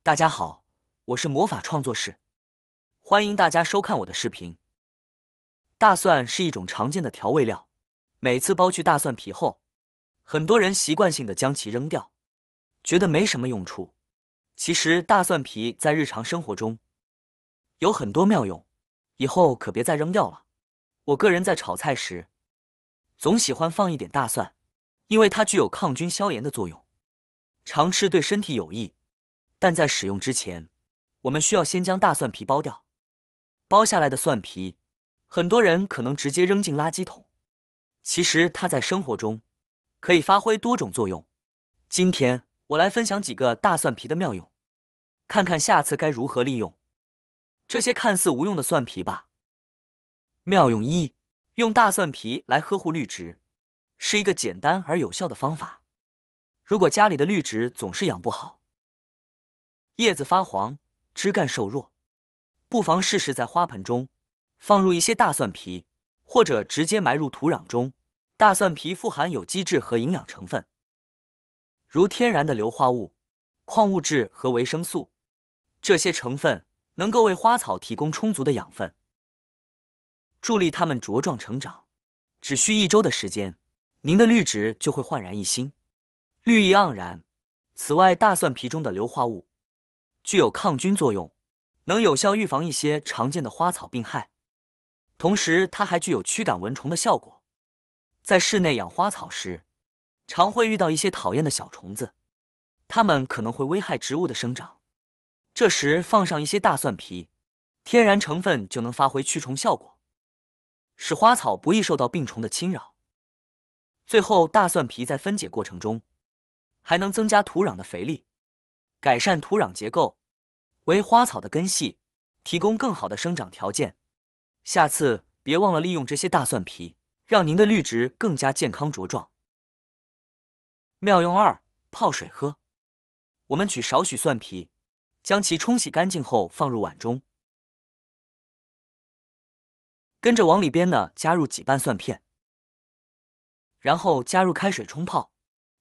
大家好，我是魔法创作室，欢迎大家收看我的视频。大蒜是一种常见的调味料，每次剥去大蒜皮后，很多人习惯性的将其扔掉，觉得没什么用处。其实大蒜皮在日常生活中有很多妙用，以后可别再扔掉了。我个人在炒菜时总喜欢放一点大蒜，因为它具有抗菌消炎的作用，常吃对身体有益。但在使用之前，我们需要先将大蒜皮剥掉。剥下来的蒜皮，很多人可能直接扔进垃圾桶，其实它在生活中可以发挥多种作用。今天我来分享几个大蒜皮的妙用，看看下次该如何利用这些看似无用的蒜皮吧。妙用一：用大蒜皮来呵护绿植，是一个简单而有效的方法。如果家里的绿植总是养不好，叶子发黄，枝干瘦弱，不妨试试在花盆中放入一些大蒜皮，或者直接埋入土壤中。大蒜皮富含有机质和营养成分，如天然的硫化物、矿物质和维生素，这些成分能够为花草提供充足的养分，助力它们茁壮成长。只需1周的时间，您的绿植就会焕然一新，绿意盎然。此外，大蒜皮中的硫化物具有抗菌作用，能有效预防一些常见的花草病害。同时，它还具有驱赶蚊虫的效果。在室内养花草时，常会遇到一些讨厌的小虫子，它们可能会危害植物的生长。这时放上一些大蒜皮，天然成分就能发挥驱虫效果，使花草不易受到病虫的侵扰。最后，大蒜皮在分解过程中还能增加土壤的肥力，改善土壤结构，为花草的根系提供更好的生长条件。下次别忘了利用这些大蒜皮，让您的绿植更加健康茁壮。妙用二：泡水喝。我们取少许蒜皮，将其冲洗干净后放入碗中，跟着往里边呢加入几瓣蒜片，然后加入开水冲泡，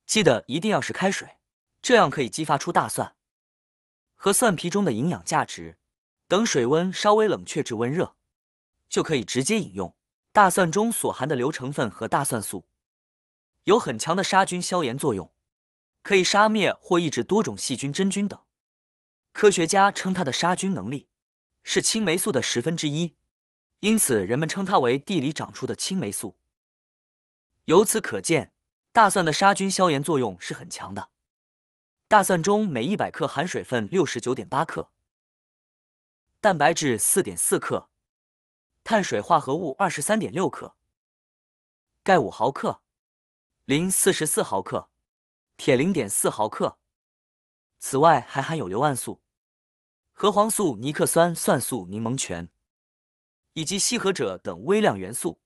记得一定要是开水，这样可以激发出大蒜和蒜皮中的营养价值。等水温稍微冷却至温热，就可以直接饮用。大蒜中所含的硫成分和大蒜素有很强的杀菌消炎作用，可以杀灭或抑制多种细菌、真菌等。科学家称它的杀菌能力是青霉素的1/10，因此人们称它为地里长出的青霉素。由此可见，大蒜的杀菌消炎作用是很强的。大蒜中每100克含水分69.8克，蛋白质4.4克，碳水化合物23.6克，钙5毫克，磷44毫克，铁0.4毫克。此外还含有硫胺素、核黄素、尼克酸、蒜素、柠檬醛以及硒和锗等微量元素，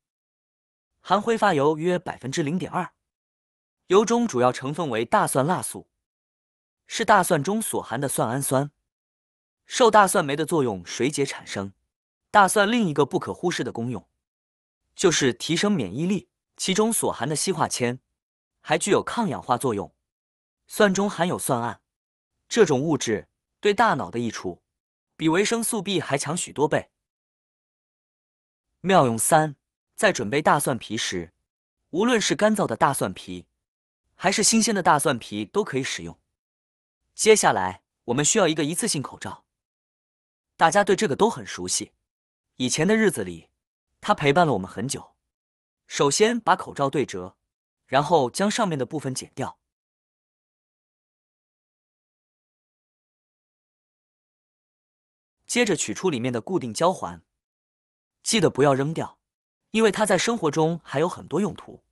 含挥发油约0.2%。油中主要成分为大蒜蜡素，是大蒜中所含的蒜氨酸，受大蒜酶的作用水解产生。大蒜另一个不可忽视的功用就是提升免疫力，其中所含的硒化铅还具有抗氧化作用。蒜中含有蒜胺，这种物质对大脑的益处比维生素 B 还强许多倍。妙用三：在准备大蒜皮时，无论是干燥的大蒜皮还是新鲜的大蒜皮都可以使用。接下来我们需要一个一次性口罩，大家对这个都很熟悉，以前的日子里它陪伴了我们很久。首先把口罩对折，然后将上面的部分剪掉，接着取出里面的固定胶环，记得不要扔掉，因为它在生活中还有很多用途。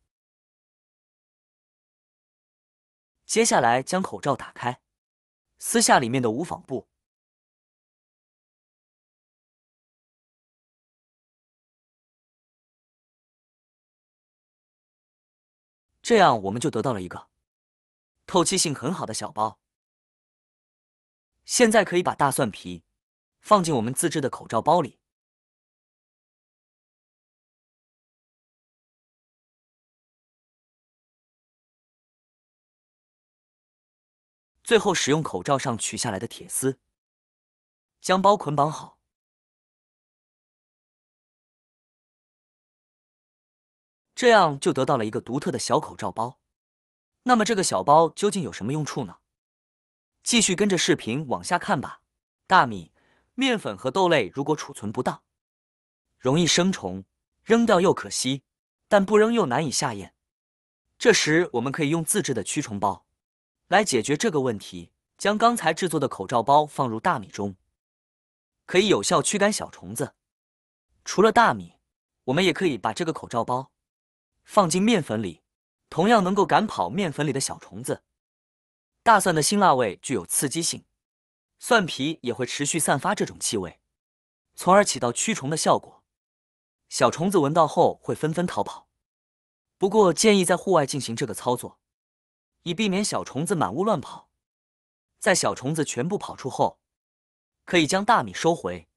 接下来将口罩打开，撕下里面的无纺布，这样我们就得到了一个透气性很好的小包。现在可以把大蒜皮放进我们自制的口罩包里，最后使用口罩上取下来的铁丝，将包捆绑好。这样就得到了一个独特的小口罩包。那么这个小包究竟有什么用处呢？继续跟着视频往下看吧。大米、面粉和豆类如果储存不当，容易生虫，扔掉又可惜，但不扔又难以下咽。这时我们可以用自制的驱虫包来解决这个问题。将刚才制作的口罩包放入大米中，可以有效驱赶小虫子。除了大米，我们也可以把这个口罩包放进面粉里，同样能够赶跑面粉里的小虫子。大蒜的辛辣味具有刺激性，蒜皮也会持续散发这种气味，从而起到驱虫的效果。小虫子闻到后会纷纷逃跑。不过建议在户外进行这个操作，以避免小虫子满屋乱跑。在小虫子全部跑出后，可以将大米收回，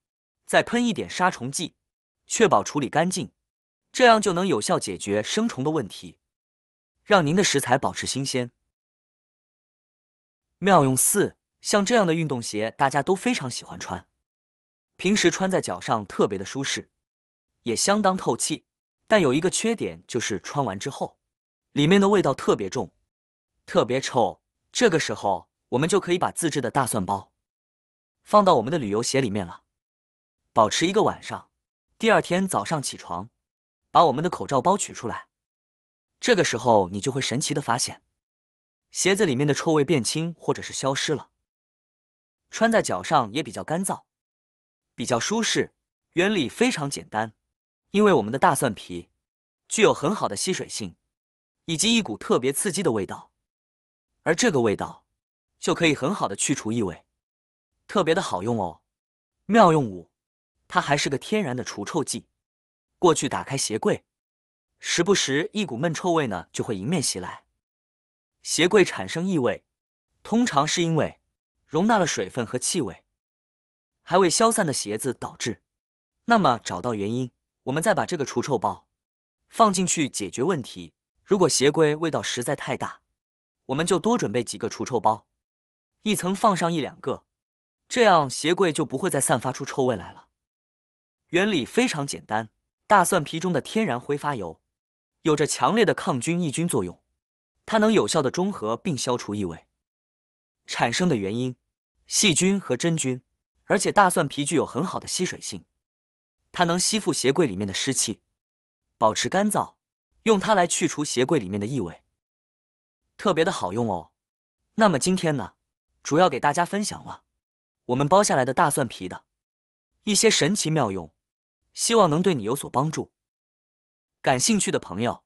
再喷一点杀虫剂，确保处理干净，这样就能有效解决生虫的问题，让您的食材保持新鲜。妙用4：像这样的运动鞋大家都非常喜欢穿，平时穿在脚上特别的舒适，也相当透气。但有一个缺点，就是穿完之后，里面的味道特别重，特别臭。这个时候，我们就可以把自制的大蒜包放到我们的旅游鞋里面了，保持1个晚上。第二天早上起床，把我们的口罩包取出来，这个时候你就会神奇的发现，鞋子里面的臭味变轻或者是消失了，穿在脚上也比较干燥，比较舒适。原理非常简单，因为我们的大蒜皮具有很好的吸水性，以及一股特别刺激的味道，而这个味道就可以很好的去除异味，特别的好用哦。妙用5：它还是个天然的除臭剂。过去打开鞋柜，时不时一股闷臭味呢就会迎面袭来。鞋柜产生异味，通常是因为容纳了水分和气味，还未消散的鞋子导致。那么找到原因，我们再把这个除臭包放进去解决问题。如果鞋柜味道实在太大，我们就多准备几个除臭包，一层放上1、2个，这样鞋柜就不会再散发出臭味来了。原理非常简单，大蒜皮中的天然挥发油有着强烈的抗菌抑菌作用，它能有效的中和并消除异味产生的原因，细菌和真菌，而且大蒜皮具有很好的吸水性，它能吸附鞋柜里面的湿气，保持干燥，用它来去除鞋柜里面的异味，特别的好用哦。那么今天呢，主要给大家分享了我们包下来的大蒜皮的一些神奇妙用，希望能对你有所帮助。感兴趣的朋友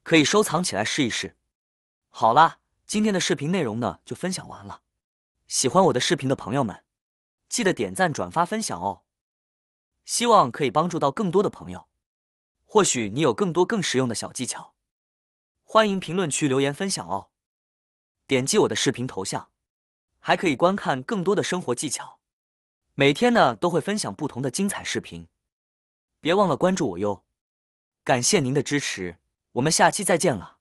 可以收藏起来试一试。好啦，今天的视频内容呢就分享完了。喜欢我的视频的朋友们，记得点赞、转发、分享哦。希望可以帮助到更多的朋友。或许你有更多更实用的小技巧，欢迎评论区留言分享哦。点击我的视频头像，还可以观看更多的生活技巧。每天呢都会分享不同的精彩视频，别忘了关注我哟。感谢您的支持，我们下期再见了。